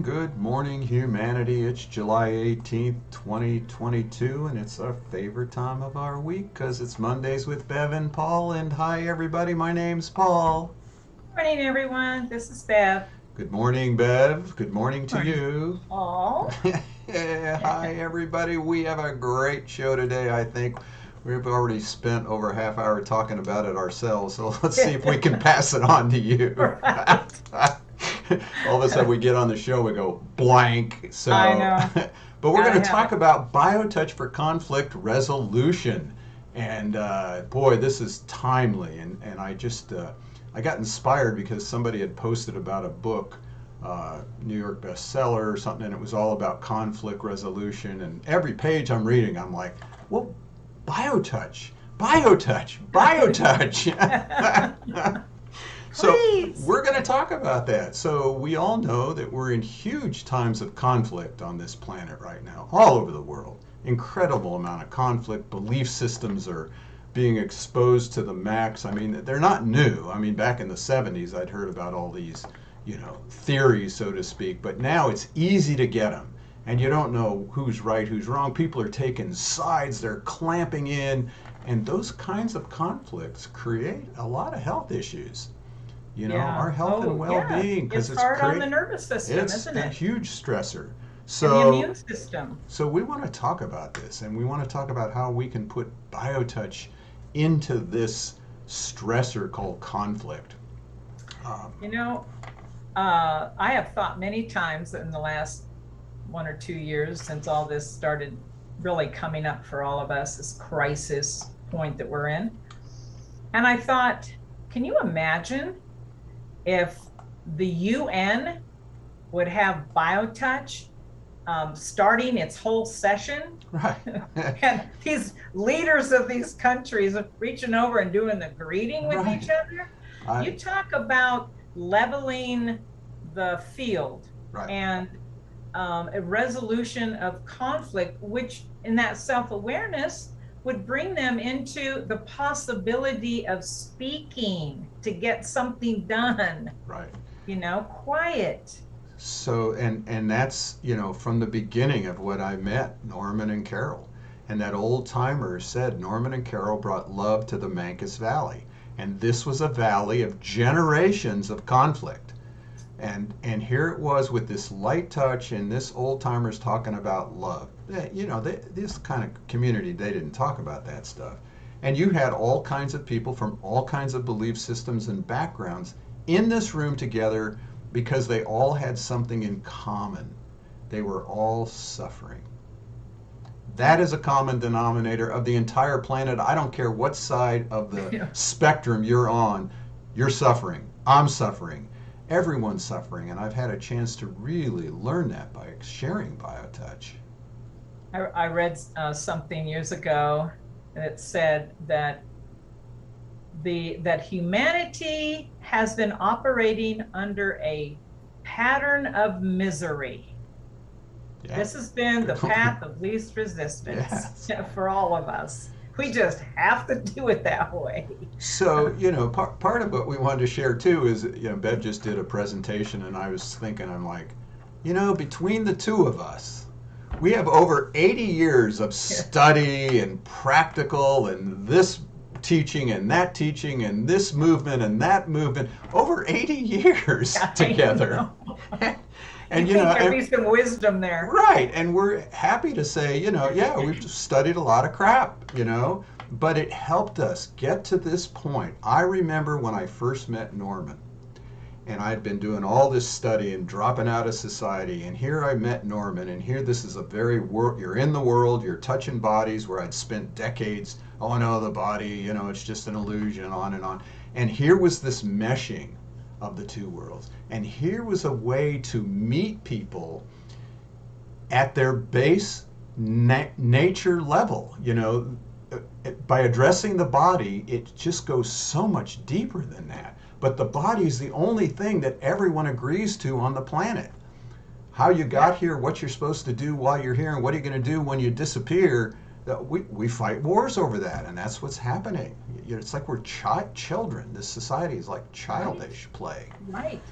Good morning, humanity. It's July 18th, 2022, and it's our favorite time of our week because it's Mondays with Bev Paul. And hi, everybody, my name's Paul. Morning, everyone. This is Bev. Good morning, Bev. Good morning to Morning, you. Paul. Yeah, hi, everybody. We have a great show today, I think. We've already spent over a half hour talking about it ourselves, so let's see if we can pass it on to you. Right. All of a sudden, we get on the show, we go blank. I So, know. but we're Gotta going to have talk it. about biotouch for conflict resolution. And boy, this is timely. And I got inspired because somebody had posted about a book, New York bestseller or something, and it was all about conflict resolution. And every page I'm reading, I'm like, well, biotouch, biotouch, biotouch. So Please. we're going to talk about that. So we all know that we're in huge times of conflict on this planet right now, all over the world. Incredible amount of conflict. Belief systems are being exposed to the max. I mean, they're not new. I mean, back in the 70s, I'd heard about all these, theories, so to speak. But now it's easy to get them. And you don't know who's right, who's wrong. People are taking sides, they're clamping in. And those kinds of conflicts create a lot of health issues, Yeah. our health and Oh, yeah. well-being, because It's it's hard on create the nervous system, it's isn't a it? huge stressor. And the So immune system. so we want to talk about this, and we want to talk about how we can put biotouch into this stressor called conflict. Um, You know, I have thought many times in the last 1 or 2 years since all this started really coming up for all of us, this crisis point that we're in. And I thought, can you imagine if the UN would have BioTouch starting its whole session, right. and these leaders of these countries reaching over and doing the greeting with each Right. other? I You talk about leveling the field right. and a resolution of conflict, which in that self awareness would bring them into the possibility of speaking to get something done, Right. quiet. So and that's, from the beginning of what I met Norman and Carol. And that old timer said Norman and Carol brought love to the Mancus Valley. And this was a valley of generations of conflict. And here it was with this light touch, and this old timers talking about love. This kind of community, they didn't talk about that stuff. And you had all kinds of people from all kinds of belief systems and backgrounds in this room together because they all had something in common. They were all suffering. That is a common denominator of the entire planet. I don't care what side of the Yeah. spectrum you're on, you're suffering. I'm suffering. Everyone's suffering. And I've had a chance to really learn that by sharing BioTouch. I read something years ago that said that that humanity has been operating under a pattern of misery. Yeah. This has been the path of least resistance Yes. for all of us. We just have to do it that way. So, part of what we wanted to share too is, Bev just did a presentation, and I was thinking, I'm like, between the two of us, we have over 80 years of study and practical and this teaching and this movement and that movement, over 80 years together. Know. And, You think there'd and, be some wisdom there. right. And we're happy to say, yeah, we've studied a lot of crap, but it helped us get to this point. I remember when I first met Norman, and I'd been doing all this study and dropping out of society, and here I met Norman, and here this is a very world, you're in the world, you're touching bodies where I'd spent decades. Oh no, the body, it's just an illusion, on and on. And here was this meshing of the two worlds, and here was a way to meet people at their base nature level. By addressing the body, it just goes so much deeper than that. But the body is the only thing that everyone agrees to on the planet. How you got here, what you're supposed to do while you're here, and what are you going to do when you disappear. We fight wars over that, and that's what's happening. It's like we're children. This society is like Right. childish play. Right.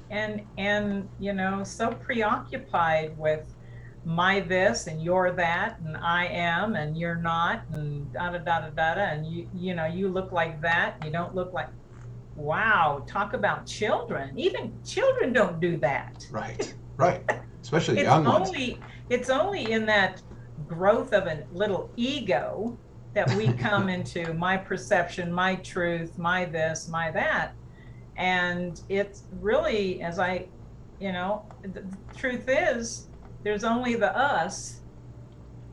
and so preoccupied with my this and you're that and I am and you're not and da da da da da and you look like that, you don't look like. Wow, talk about children. Even children don't do that. Right, right. Especially it's young ones. only it's only in that growth of a little ego that we come into my perception, my truth, my this, my that. And it's really, as the truth is, there's only the us.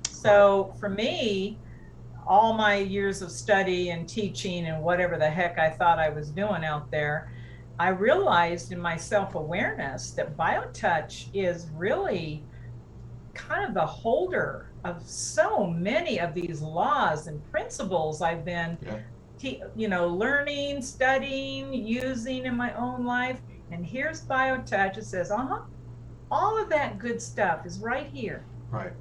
So for me, all my years of study and teaching and whatever the heck I thought I was doing out there, I realized in my self-awareness that BioTouch is really kind of the holder of so many of these laws and principles I've been, learning, studying, using in my own life. And here's BioTouch. It says, all of that good stuff is right here. Right.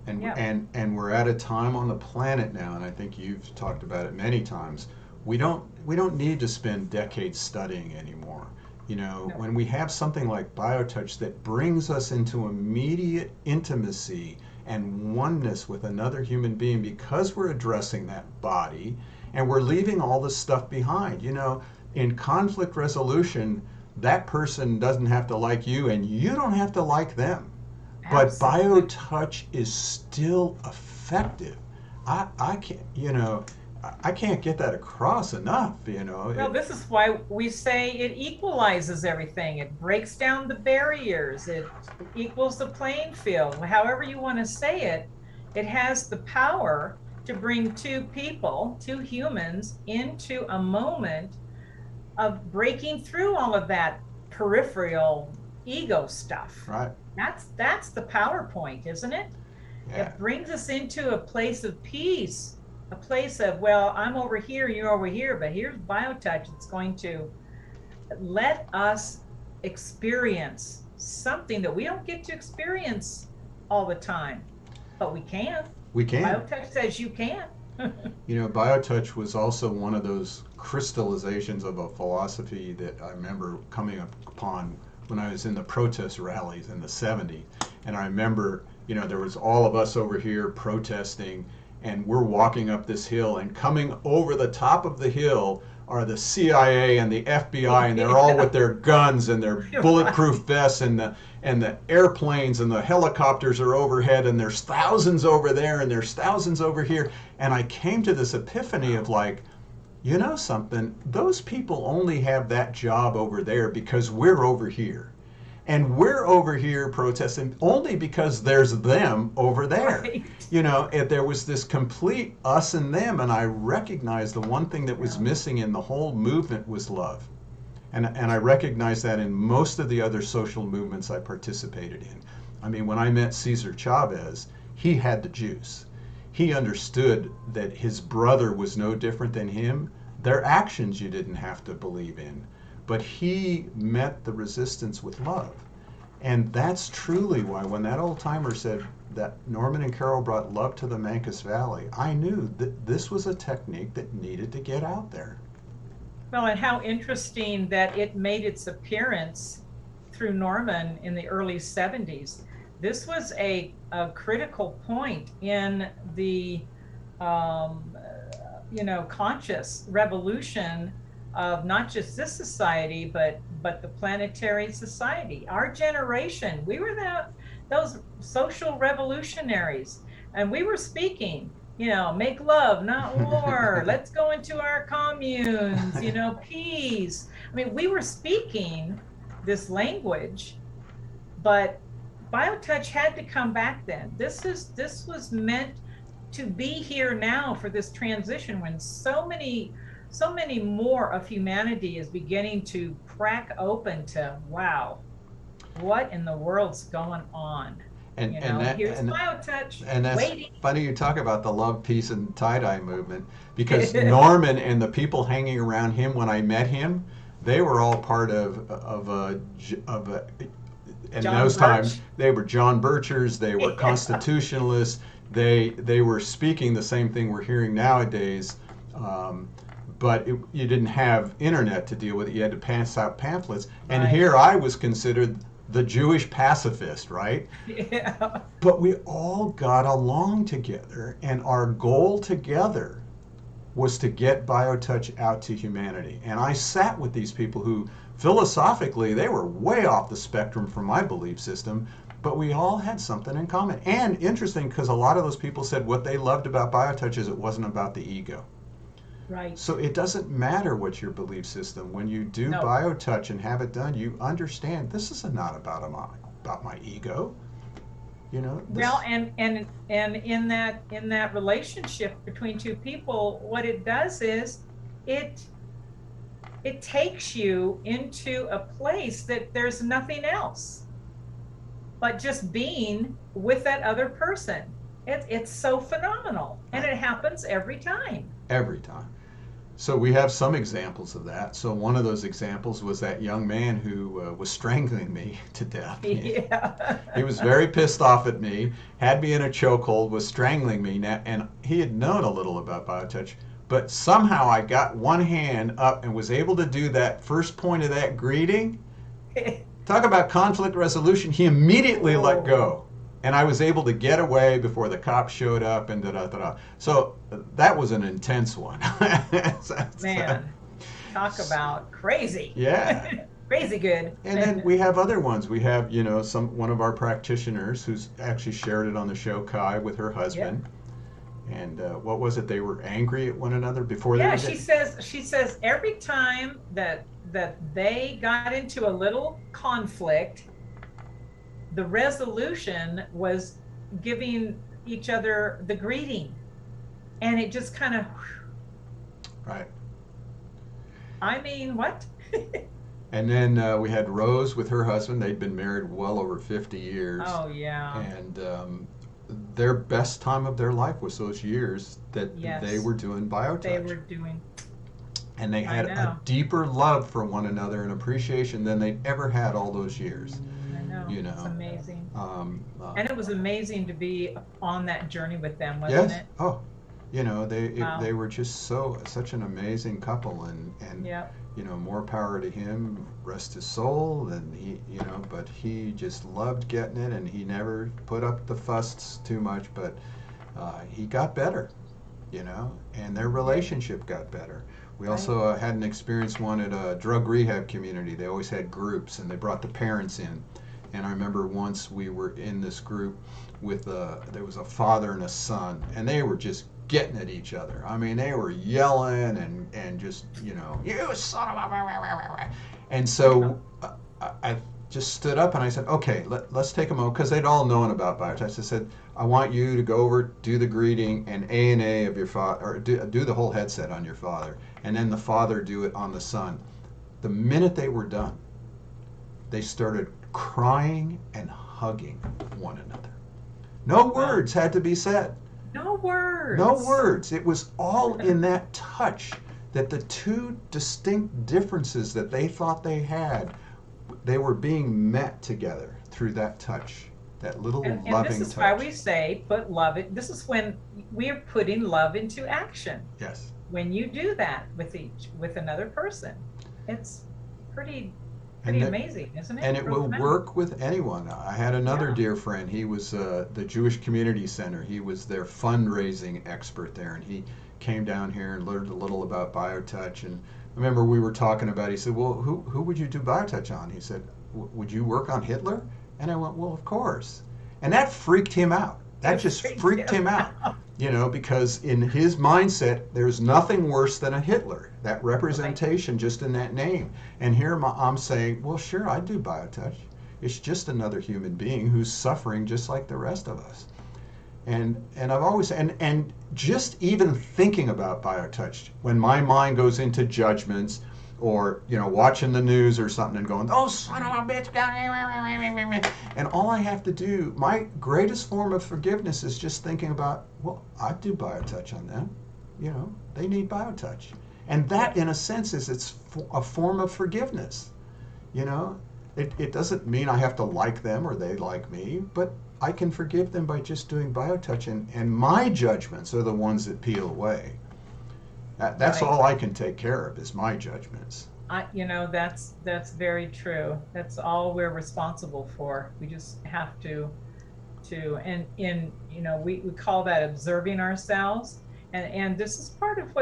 And we're at a time on the planet now, and I think you've talked about it many times. We don't need to spend decades studying anymore. No. When we have something like BioTouch that brings us into immediate intimacy and oneness with another human being, because we're addressing that body and we're leaving all this stuff behind. In conflict resolution, that person doesn't have to like you and you don't have to like them. But BioTouch is still effective. I can't get that across enough. Well, this is why we say it equalizes everything. It breaks down the barriers. It equals the playing field. However you want to say it, it has the power to bring two humans, into a moment of breaking through all of that peripheral ego stuff. Right. That's the PowerPoint, isn't it? Yeah. It brings us into a place of peace, a place of, well, I'm over here, you're over here, but here's BioTouch. It's going to let us experience something that we don't get to experience all the time, but we can. We can. BioTouch says you can. BioTouch was also one of those crystallizations of a philosophy that I remember coming upon when I was in the protest rallies in the 70s. And I remember, there was all of us over here protesting, and we're walking up this hill, and coming over the top of the hill are the CIA and the FBI, and they're all with their guns and their bulletproof vests, and the airplanes and the helicopters are overhead, and there's thousands over there and there's thousands over here. And I came to this epiphany of like, something, those people only have that job over there because we're over here. And we're over here protesting only because there's them over there. Right. There was this complete us and them, and I recognized the one thing that was missing in the whole movement was love. And I recognized that in most of the other social movements I participated in. I mean, when I met Cesar Chavez, he had the juice. He understood that his brother was no different than him. Their actions you didn't have to believe in. But he met the resistance with love. And that's truly why when that old timer said that Norman and Carol brought love to the Mancos Valley, I knew that this was a technique that needed to get out there. Well, and how interesting that it made its appearance through Norman in the early 70s. This was a critical point in the conscious revolution of not just this society, but the planetary society. Our generation, we were those social revolutionaries, and we were speaking, make love, not war. Let's go into our communes, peace. I mean, we were speaking this language, but BioTouch had to come back then. This was meant to be here now for this transition when so many more of humanity is beginning to crack open to, wow, what in the world's going on? And here's BioTouch. And that's waiting. Funny you talk about the love, peace, and tie-dye movement, because Norman and the people hanging around him when I met him, they were all part of in John those Birch. times they were John Birchers, they were constitutionalists, they were speaking the same thing we're hearing nowadays. but you didn't have internet to deal with it. You had to pass out pamphlets. And Right. here I was considered the Jewish pacifist, right? Yeah. But we all got along together, and our goal together was to get BioTouch out to humanity. And I sat with these people who, philosophically, they were way off the spectrum from my belief system, but we all had something in common. And interesting, because a lot of those people said what they loved about BioTouch is it wasn't about the ego. Right. So it doesn't matter what your belief system. When you do No. BioTouch and have it done, you understand this is not about my ego. You know. Well, and in that relationship between two people, what it does is it takes you into a place that there's nothing else but just being with that other person. It's so phenomenal, and it happens every time. Every time. So we have some examples of that. So one of those examples was that young man who was strangling me to death. Yeah. He was very pissed off at me, had me in a chokehold, was strangling me, and he had known a little about BioTouch, but somehow I got one hand up and was able to do that first point of that greeting. Talk about conflict resolution. He immediately let go. And I was able to get away before the cops showed up and da-da-da-da. So that was an intense one. Man, talk about crazy. Yeah. Crazy good. And then we have other ones. We have, one of our practitioners who's actually shared it on the show, Kai, with her husband. Yep. And what was it? They were angry at one another before they were she says every time that they got into a little conflict, the resolution was giving each other the greeting, and it just kind of right. I mean, what? And then we had Rose with her husband. They'd been married well over 50 years. Oh yeah. And their best time of their life was those years that they were doing BioTouch. They were doing. And they had a deeper love for one another and appreciation than they'd ever had all those years. It's amazing. And it was amazing to be on that journey with them, wasn't it? Oh, they were just such an amazing couple, and more power to him, rest his soul, and but he just loved getting it, and he never put up the fuss too much, but he got better, and their relationship got better. We also had an experience one at a drug rehab community. They always had groups, and they brought the parents in. And I remember once we were in this group with there was a father and a son, and they were just getting at each other. I mean, they were yelling and just, you son of a... And so I just stood up and I said, okay, let's take a moment, because they'd all known about BioTouch. I said, I want you to go over, do the greeting and A of your father, or do the whole headset on your father, and then the father do it on the son. The minute they were done, they started crying and hugging one another. No words had to be said. No words. No words. It was all in that touch that the two distinct differences that they thought they had, they were being met together through that touch, that little loving touch. And this is why we say put love in. This is when we are putting love into action. Yes. When you do that with another person, it's pretty amazing, isn't it? And it will work with anyone. I had another dear friend. He was the Jewish Community Center. He was their fundraising expert there, and he came down here and learned a little about BioTouch. And I remember we were talking about, he said, well, who would you do BioTouch on? He said, would you work on Hitler? And I went, well, of course. And that freaked him out. That just freaked him out. Because in his mindset, there's nothing worse than a Hitler. That representation just in that name. And here I'm saying, well, sure, I'd do BioTouch. It's just another human being who's suffering just like the rest of us. And I've always, and just even thinking about BioTouch, when my mind goes into judgments, or watching the news or something and going, oh, son of a bitch, and all I have to do, my greatest form of forgiveness is just thinking about, well, I'd do BioTouch on them. They need BioTouch. And that, in a sense, it's a form of forgiveness. It doesn't mean I have to like them or they like me, but I can forgive them by just doing BioTouch, and my judgments are the ones that peel away. That's Right. all I can take care of is my judgments. That's very true. That's all we're responsible for. We just have and we call that observing ourselves. And this is part of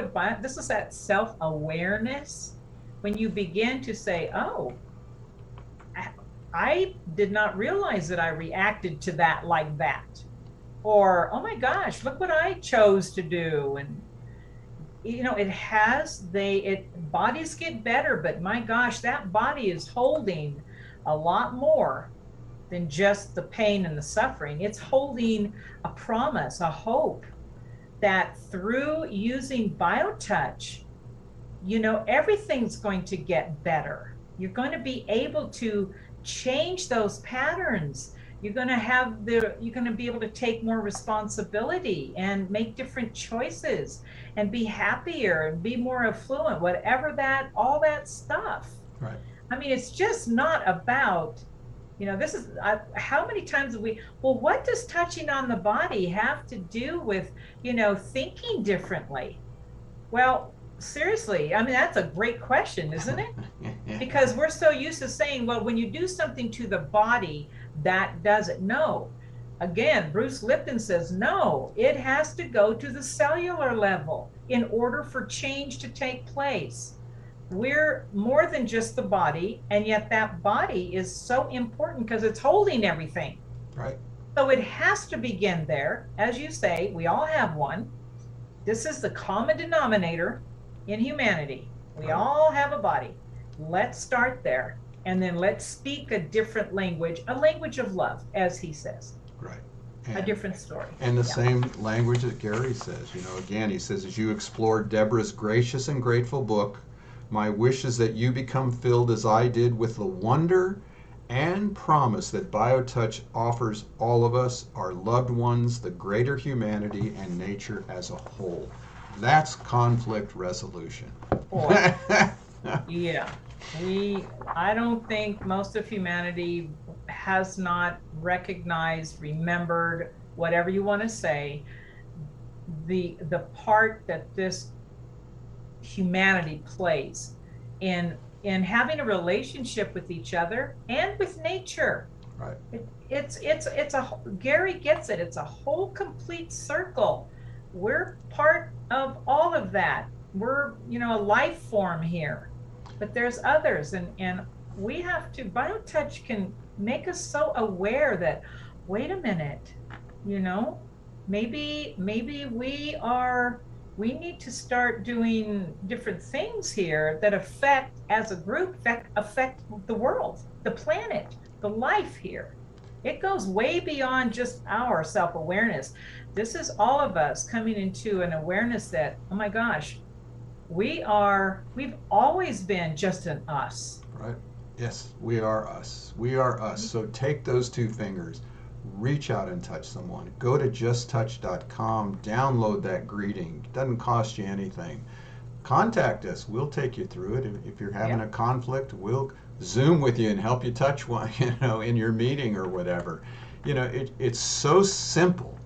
this is that self-awareness. When you begin to say, oh, I did not realize that I reacted to that like that. Or, oh my gosh, look what I chose to do. And bodies get better, but my gosh, that body is holding a lot more than just the pain and the suffering. It's holding a promise, a hope that through using BioTouch, everything's going to get better. You're going to be able to change those patterns. You're going to be able to take more responsibility and make different choices and be happier and be more affluent, whatever all that stuff. Right. I mean, it's just not about, how many times what does touching on the body have to do with, thinking differently? Well, seriously, I mean, that's a great question, isn't it? Because we're so used to saying, well, when you do something to the body, that does it. No. Again, Bruce Lipton says, no, it has to go to the cellular level in order for change to take place. We're more than just the body, and yet that body is so important because it's holding everything. Right. So it has to begin there. As you say, we all have one. This is the common denominator in humanity. We all have a body. Let's start there. And then let's speak a different language, a language of love, as he says. Right. A different story. And the same language that Gary says. Again, he says, as you explore Deborah's gracious and grateful book, my wish is that you become filled as I did with the wonder and promise that BioTouch offers all of us, our loved ones, the greater humanity, and nature as a whole. That's conflict resolution. Boy. Yeah. I don't think most of humanity has not recognized, remembered, whatever you want to say, the part that this humanity plays in having a relationship with each other and with nature. Right. Gary gets it. It's a whole complete circle. We're part of all of that. We're, a life form here. But there's others, and we have to, BioTouch can make us so aware that, wait a minute, maybe we need to start doing different things here that affect, as a group, affect the world, the planet, the life here. It goes way beyond just our self-awareness. This is all of us coming into an awareness that, oh my gosh, we've always been just an us. Right. Yes, we are us. We are us. So take those two fingers, reach out and touch someone. Go to justtouch.com, download that greeting. It doesn't cost you anything. Contact us. We'll take you through it. If you're having a conflict, we'll Zoom with you and help you touch one, in your meeting or whatever. It's so simple.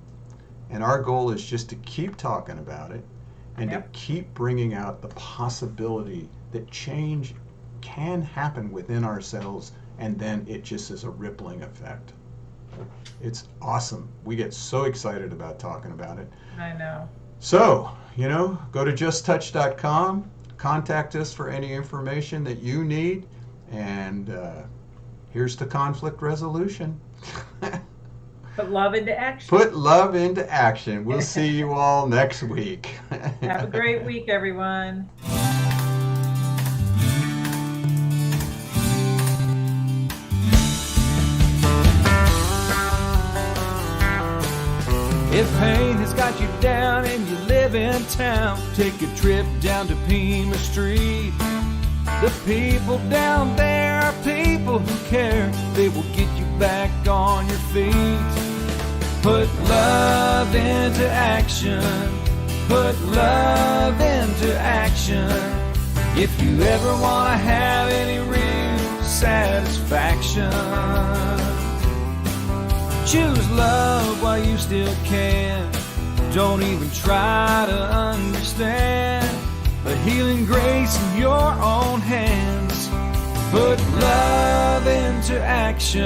And our goal is just to keep talking about it and to keep bringing out the possibility that change can happen within ourselves, and then it just is a rippling effect. It's awesome. We get so excited about talking about it. I know. So, go to justtouch.com, contact us for any information that you need, and here's to conflict resolution. Put love into action. Put love into action. We'll see you all next week. Have a great week, everyone. If pain has got you down and you live in town, take a trip down to Pima Street. The people down there are people who care. They will get you back on your feet. Put love into action. Put love into action. If you ever want to have any real satisfaction, choose love while you still can. Don't even try to understand. a healing grace in your own hands. Put love into action.